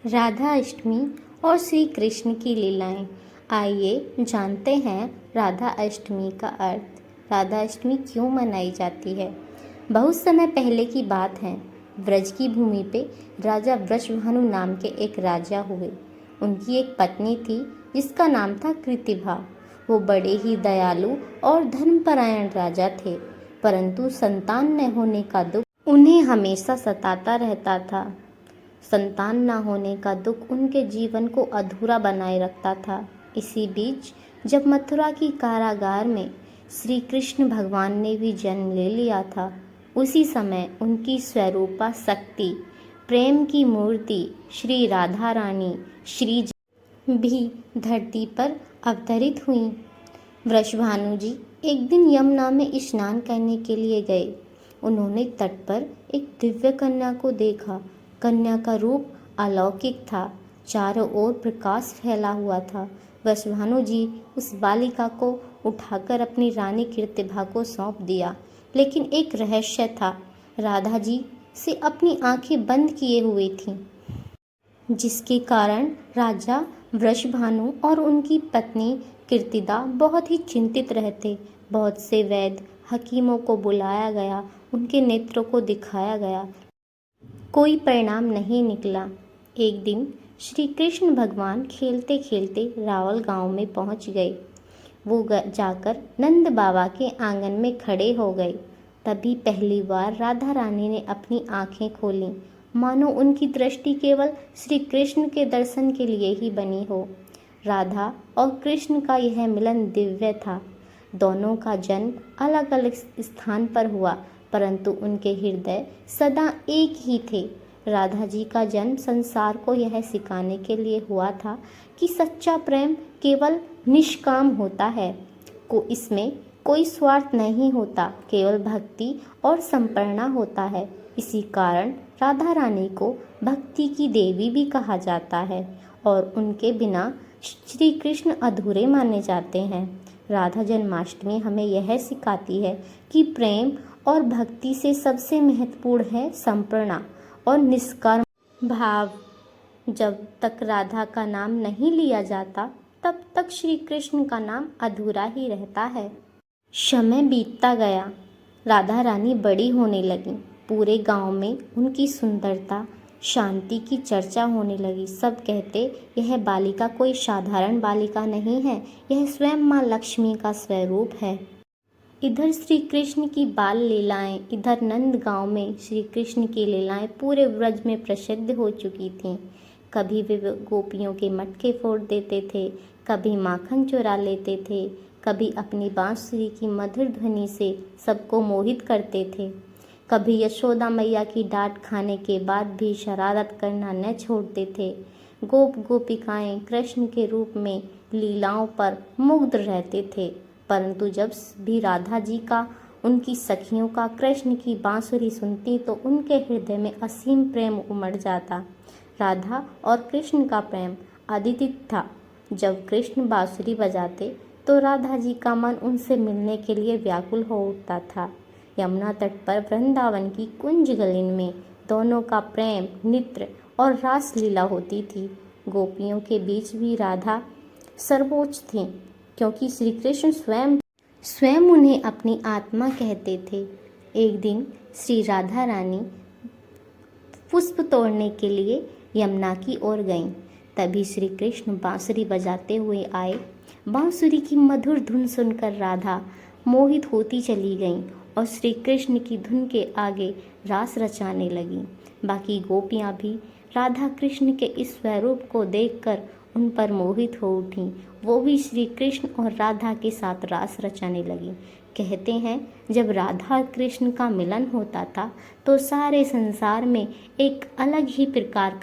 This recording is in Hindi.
राधा अष्टमी और श्री कृष्ण की लीलाएं। आइए जानते हैं राधा अष्टमी का अर्थ। राधा अष्टमी क्यों मनाई जाती है? बहुत समय पहले की बात है। ब्रज की भूमि पे राजा वृषभानु नाम के एक राजा हुए। उनकी एक पत्नी थी जिसका नाम था कृतिभा। वो बड़े ही दयालु और धर्मपरायण राजा थे, परंतु संतान न होने का दुख उन्हें हमेशा सताता रहता था। संतान न होने का दुख उनके जीवन को अधूरा बनाए रखता था। इसी बीच जब मथुरा की कारागार में श्री कृष्ण भगवान ने भी जन्म ले लिया था, उसी समय उनकी स्वरूपा शक्ति, प्रेम की मूर्ति श्री राधा रानी श्री भी धरती पर अवतरित हुई। वृषभानु जी एक दिन यमुना में स्नान करने के लिए गए। उन्होंने तट पर एक दिव्य कन्या को देखा। कन्या का रूप अलौकिक था, चारों ओर प्रकाश फैला हुआ था। वृषभानु जी उस बालिका को उठाकर अपनी रानी कृतिभा को सौंप दिया, लेकिन एक रहस्य था। राधा जी से अपनी आंखें बंद किए हुई थीं, जिसके कारण राजा वृषभानु और उनकी पत्नी कृतिदा बहुत ही चिंतित रहते। बहुत से वैद्य हकीमों को बुलाया गया, उनके नेत्रों को दिखाया गया, कोई परिणाम नहीं निकला। एक दिन श्री कृष्ण भगवान खेलते खेलते रावल गांव में पहुंच गए। वो जाकर नंद बाबा के आंगन में खड़े हो गए। तभी पहली बार राधा रानी ने अपनी आंखें खोलीं, मानो उनकी दृष्टि केवल श्री कृष्ण के दर्शन के लिए ही बनी हो। राधा और कृष्ण का यह मिलन दिव्य था। दोनों का जन्म अलग अलग स्थान पर हुआ, परंतु उनके हृदय सदा एक ही थे। राधा जी का जन्म संसार को यह सिखाने के लिए हुआ था कि सच्चा प्रेम केवल निष्काम होता है, इसमें कोई स्वार्थ नहीं होता, केवल भक्ति और समर्पण होता है। इसी कारण राधा रानी को भक्ति की देवी भी कहा जाता है और उनके बिना श्री कृष्ण अधूरे माने जाते हैं। राधा जन्माष्टमी हमें यह सिखाती है कि प्रेम और भक्ति से सबसे महत्वपूर्ण है समर्पण और निष्काम भाव। जब तक राधा का नाम नहीं लिया जाता, तब तक श्री कृष्ण का नाम अधूरा ही रहता है। समय बीतता गया, राधा रानी बड़ी होने लगी। पूरे गांव में उनकी सुंदरता, शांति की चर्चा होने लगी। सब कहते, यह बालिका कोई साधारण बालिका नहीं है, यह स्वयं माँ लक्ष्मी का स्वरूप है। इधर श्री कृष्ण की बाल लीलाएं, इधर नंद गांव में श्री कृष्ण की लीलाएं पूरे ब्रज में प्रसिद्ध हो चुकी थीं। कभी वे गोपियों के मटके फोड़ देते थे, कभी माखन चुरा लेते थे, कभी अपनी बांसुरी की मधुर ध्वनि से सबको मोहित करते थे। कभी यशोदा मैया की डांट खाने के बाद भी शरारत करना न छोड़ते थे। गोप गोपिकाएं कृष्ण के रूप में लीलाओं पर मुग्ध रहते थे, परंतु जब भी राधा जी का, उनकी सखियों का कृष्ण की बांसुरी सुनती तो उनके हृदय में असीम प्रेम उमड़ जाता। राधा और कृष्ण का प्रेम अद्वितीय था। जब कृष्ण बांसुरी बजाते तो राधा जी का मन उनसे मिलने के लिए व्याकुल हो उठता था। यमुना तट पर वृंदावन की कुंज गलिन में दोनों का प्रेम, नृत्य और रास लीला होती थी। गोपियों के बीच भी राधा सर्वोच्च थी, क्योंकि श्री कृष्ण स्वयं उन्हें अपनी आत्मा कहते थे। एक दिन श्री राधा रानी पुष्प तोड़ने के लिए यमुना की ओर गईं। तभी श्री कृष्ण बांसुरी बजाते हुए आए। बांसुरी की मधुर धुन सुनकर राधा मोहित होती चली गईं और श्री कृष्ण की धुन के आगे रास रचाने लगीं। बाकी गोपियां भी राधा कृष्ण के इस स्वरूप को देखकर उन पर मोहित हो उठीं। वो भी श्री कृष्ण और राधा के साथ रास रचाने लगी। कहते हैं, जब राधा कृष्ण का मिलन होता था तो सारे संसार में एक अलग ही प्रकार का